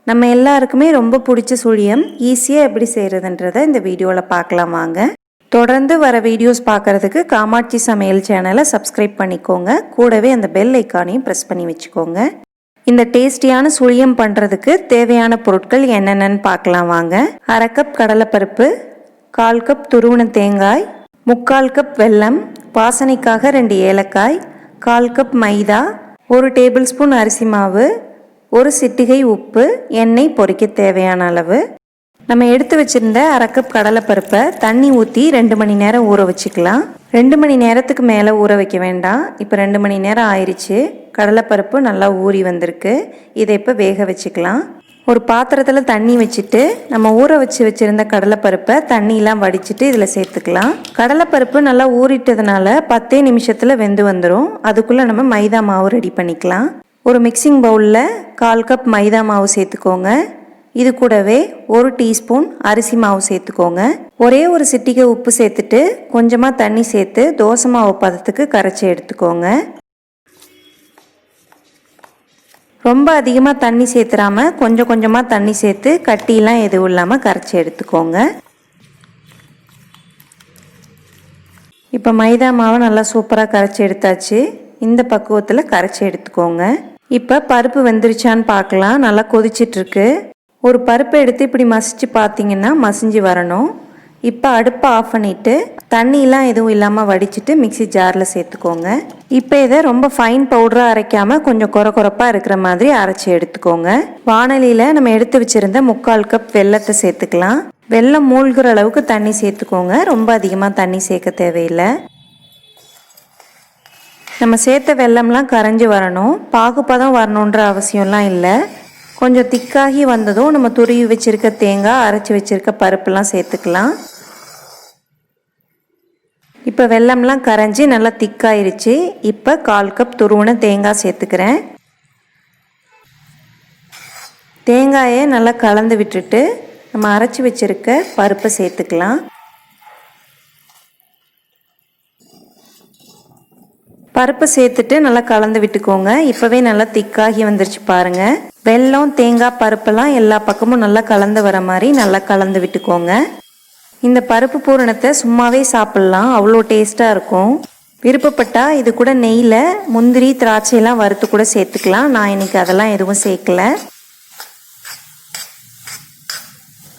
நம்ம எல்லாருக்குமே ரொம்ப பிடிச்ச சுழியம் ஈஸியாக எப்படி செய்கிறதுன்றதை இந்த வீடியோவில் பார்க்கலாம் வாங்க. தொடர்ந்து வர வீடியோஸ் பார்க்குறதுக்கு காமாட்சி சமையல் சேனலை சப்ஸ்கிரைப் பண்ணிக்கோங்க. கூடவே அந்த பெல் ஐக்கானையும் ப்ரெஸ் பண்ணி வச்சுக்கோங்க. இந்த டேஸ்டியான சுழியம் பண்ணுறதுக்கு தேவையான பொருட்கள் என்னென்னு பார்க்கலாம் வாங்க. 1/2 கப் கடலைப்பருப்பு, 1/4 கப் துருவன தேங்காய், 3/4 கப் வெல்லம், வாசனைக்காக 2 ஏலக்காய், 1/4 கப் மைதா, 1 டேபிள் ஸ்பூன் அரிசி மாவு, 1 சிட்டிகை உப்பு, எண்ணெய் பொரிக்க தேவையான அளவு. நம்ம எடுத்து வச்சுருந்த 1/2 கப் கடலைப்பருப்பை தண்ணி ஊற்றி 2 மணி நேரம் ஊற வச்சுக்கலாம். 2 மணி நேரத்துக்கு மேலே ஊற வைக்க வேண்டாம். இப்போ 2 மணி நேரம் ஆயிடுச்சு. கடலைப்பருப்பு நல்லா ஊறி வந்திருக்கு. இதை இப்போ வேக வச்சுக்கலாம். ஒரு பாத்திரத்தில் தண்ணி வச்சுட்டு நம்ம ஊற வச்சுருந்த கடலைப்பருப்பை தண்ணியெலாம் வடிச்சிட்டு இதில் சேர்த்துக்கலாம். கடலைப்பருப்பு நல்லா ஊறிட்டதுனால 10 நிமிஷத்தில் வெந்து வந்துடும். அதுக்குள்ளே நம்ம மைதா மாவு ரெடி பண்ணிக்கலாம். ஒரு மிக்சிங் பவுலில் 1/4 கப் மைதா மாவு சேர்த்துக்கோங்க. இது கூடவே 1 டீஸ்பூன் அரிசி மாவு சேர்த்துக்கோங்க. ஒரே ஒரு சிட்டிகை உப்பு சேர்த்துட்டு கொஞ்சமாக தண்ணி சேர்த்து தோசை மாவு பதத்துக்கு கரைச்சி எடுத்துக்கோங்க. ரொம்ப அதிகமாக தண்ணி சேர்த்துறாமல் கொஞ்சம் கொஞ்சமாக தண்ணி சேர்த்து கட்டிலாம் எதுவும் இல்லாமல் கரைச்சி எடுத்துக்கோங்க. இப்போ மைதா மாவை நல்லா சூப்பராக கரைச்சி எடுத்தாச்சு. இந்த பக்குவத்தில் கரைச்சி எடுத்துக்கோங்க. இப்போ பருப்பு வெந்துருச்சான்னு பார்க்கலாம். நல்லா கொதிச்சிட்ருக்கு. ஒரு பருப்பை எடுத்து இப்படி மசிச்சு பார்த்தீங்கன்னா மசிஞ்சு வரணும். இப்போ அடுப்பை ஆஃப் பண்ணிவிட்டு தண்ணியெலாம் எதுவும் இல்லாமல் வடிச்சிட்டு மிக்சி ஜாரில் சேர்த்துக்கோங்க. இப்போ இதை ரொம்ப ஃபைன் பவுடராக அரைக்காமல் கொஞ்சம் கொரப்பாக இருக்கிற மாதிரி அரைச்சி எடுத்துக்கோங்க. வாணலியில் நம்ம எடுத்து வச்சுருந்த 3/4 கப் வெல்லத்தை சேர்த்துக்கலாம். வெல்லம் மூழ்கிற அளவுக்கு தண்ணி சேர்த்துக்கோங்க. ரொம்ப அதிகமாக தண்ணி சேர்க்க தேவையில்லை. நம்ம சேர்த்த வெல்லம்லாம் கரைஞ்சி வரணும். பாகுப்பதம் வரணுன்ற அவசியம்லாம் இல்லை. கொஞ்சம் திக்காகி வந்ததும் நம்ம துருவி வச்சுருக்க தேங்காய், அரைச்சி வச்சுருக்க பருப்புலாம் சேர்த்துக்கலாம். இப்போ வெல்லம்லாம் கரைஞ்சி நல்லா திக்காயிருச்சு. இப்போ 1/4 கப் துருவன தேங்காய் சேர்த்துக்கிறேன். தேங்காயை நல்லா கலந்து விட்டுட்டு நம்ம அரைச்சி வச்சுருக்க பருப்பை சேர்த்துக்கலாம். பருப்பு சேர்த்துட்டு நல்லா கலந்து விட்டுக்கோங்க. இப்போவே நல்லா திக்காகி வந்துருச்சு பாருங்கள். வெல்லம், தேங்காய், பருப்பெல்லாம் எல்லா பக்கமும் நல்லா கலந்து வர மாதிரி நல்லா கலந்து விட்டுக்கோங்க. இந்த பருப்பு பூரணத்தை சும்மாவே சாப்பிட்லாம், அவ்வளோ டேஸ்ட்டாக இருக்கும். விருப்பப்பட்டால் இது கூட நெய்யில் முந்திரி, திராட்சையெல்லாம் வறுத்து கூட சேர்த்துக்கலாம். நான் இன்றைக்கி அதெல்லாம் எதுவும் சேர்க்கலை.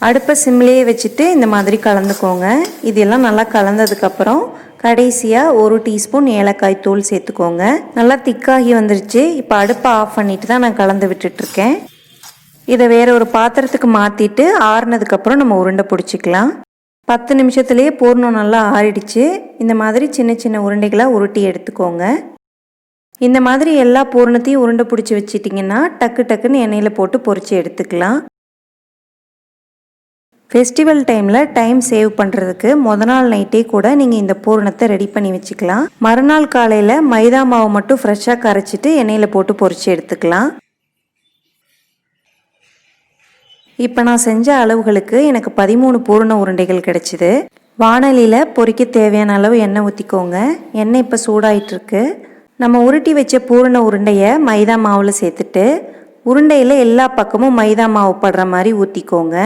அடுப்பை சிம்லேயே வச்சுட்டு இந்த மாதிரி கலந்துக்கோங்க. இதெல்லாம் நல்லா கலந்ததுக்கப்புறம் கடைசியாக 1 டீஸ்பூன் ஏலக்காய் தூள் சேர்த்துக்கோங்க. நல்லா திக்காகி வந்துருச்சு. இப்போ அடுப்பை ஆஃப் பண்ணிட்டு தான் நான் கலந்து விட்டுட்ருக்கேன். இதை வேறு ஒரு பாத்திரத்துக்கு மாற்றிட்டு ஆறுனதுக்கப்புறம் நம்ம உருண்டை பிடிச்சிக்கலாம். 10 நிமிஷத்துலேயே பூர்ணம் நல்லா ஆறிடுச்சு. இந்த மாதிரி சின்ன சின்ன உருண்டைகளாக உருட்டி எடுத்துக்கோங்க. இந்த மாதிரி எல்லா பூர்ணத்தையும் உருண்டை பிடிச்சி வச்சிட்டிங்கன்னா டக்குன்னு எண்ணெயில் போட்டு பொரித்து எடுத்துக்கலாம். ஃபெஸ்டிவல் டைமில் டைம் சேவ் பண்ணுறதுக்கு முத நாள் நைட்டே கூட நீங்கள் இந்த பூரணத்தை ரெடி பண்ணி வச்சுக்கலாம். மறுநாள் காலையில் மைதா மாவு மட்டும் ஃப்ரெஷ்ஷாக கரைச்சிட்டு எண்ணெயில் போட்டு பொரித்து எடுத்துக்கலாம். இப்போ நான் செஞ்ச அளவுகளுக்கு எனக்கு 13 பூரண உருண்டைகள் கிடச்சிது. வாணலியில் பொரிக்க தேவையான அளவு எண்ணெய் ஊற்றிக்கோங்க. எண்ணெய் இப்போ சூடாயிட்ருக்கு. நம்ம உருட்டி வச்ச பூரண உருண்டையை மைதா மாவில் சேர்த்துட்டு உருண்டையில் எல்லா பக்கமும் மைதா மாவு படுற மாதிரி ஊற்றிக்கோங்க.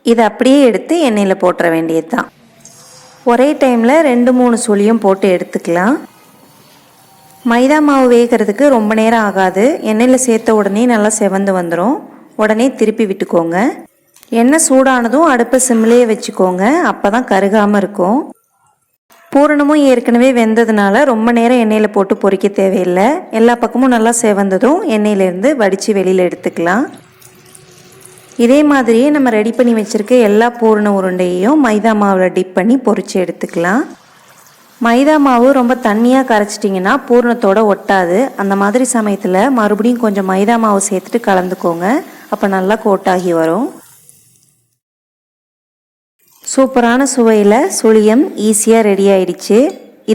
இதை அப்படியே எடுத்து எண்ணெயில் போட்டுற வேண்டியது தான். ஒரே டைமில் 2-3 சுழியம் போட்டு எடுத்துக்கலாம். மைதா மாவு வேகிறதுக்கு ரொம்ப நேரம் ஆகாது. எண்ணெயில் சேர்த்த உடனே நல்லா செவந்து வந்துடும். உடனே திருப்பி விட்டுக்கோங்க. எண்ணெய் சூடானதும் அடுப்பை சிம்லேயே வச்சுக்கோங்க. அப்போ தான் கருகாமல் இருக்கும். பூரணமும் ஏற்கனவே வெந்ததுனால ரொம்ப நேரம் எண்ணெயில் போட்டு பொரிக்க தேவையில்லை. எல்லா பக்கமும் நல்லா செவந்ததும் எண்ணெயிலேருந்து வடித்து வெளியில் எடுத்துக்கலாம். இதே மாதிரியே நம்ம ரெடி பண்ணி வச்சுருக்க எல்லா பூரண உருண்டையையும் மைதா மாவில் டிப் பண்ணி பொரித்து எடுத்துக்கலாம். மைதா மாவு ரொம்ப தண்ணியாக கரைச்சிட்டிங்கன்னா பூரணத்தோடு ஒட்டாது. அந்த மாதிரி சமயத்தில் மறுபடியும் கொஞ்சம் மைதா மாவு சேர்த்துட்டு கலந்துக்கோங்க. அப்போ நல்லா கோட்டாகி வரும். சூப்பரான சுவையில் சுழியம் ஈஸியாக ரெடி ஆயிடுச்சு.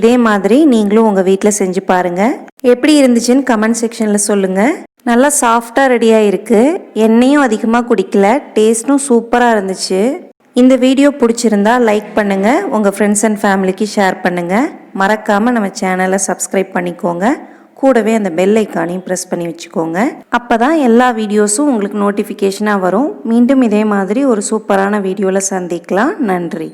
இதே மாதிரி நீங்களும் உங்கள் வீட்டில் செஞ்சு பாருங்கள். எப்படி இருந்துச்சுன்னு கமெண்ட் செக்ஷனில் சொல்லுங்கள். நல்லா சாஃப்டாக ரெடியாக இருக்குது. எண்ணெயும் அதிகமாக குடிக்கல. டேஸ்ட்டும் சூப்பராக இருந்துச்சு. இந்த வீடியோ பிடிச்சிருந்தா லைக் பண்ணுங்கள். உங்கள் ஃப்ரெண்ட்ஸ் அண்ட் ஃபேமிலிக்கு ஷேர் பண்ணுங்கள். மறக்காமல் நம்ம சேனலை சப்ஸ்கிரைப் பண்ணிக்கோங்க. கூடவே அந்த பெல் ஐக்கானையும் ப்ரெஸ் பண்ணி வச்சுக்கோங்க. அப்போ தான் எல்லா வீடியோஸும் உங்களுக்கு நோட்டிஃபிகேஷனாக வரும். மீண்டும் இதே மாதிரி ஒரு சூப்பரான வீடியோவில் சந்திக்கலாம். நன்றி.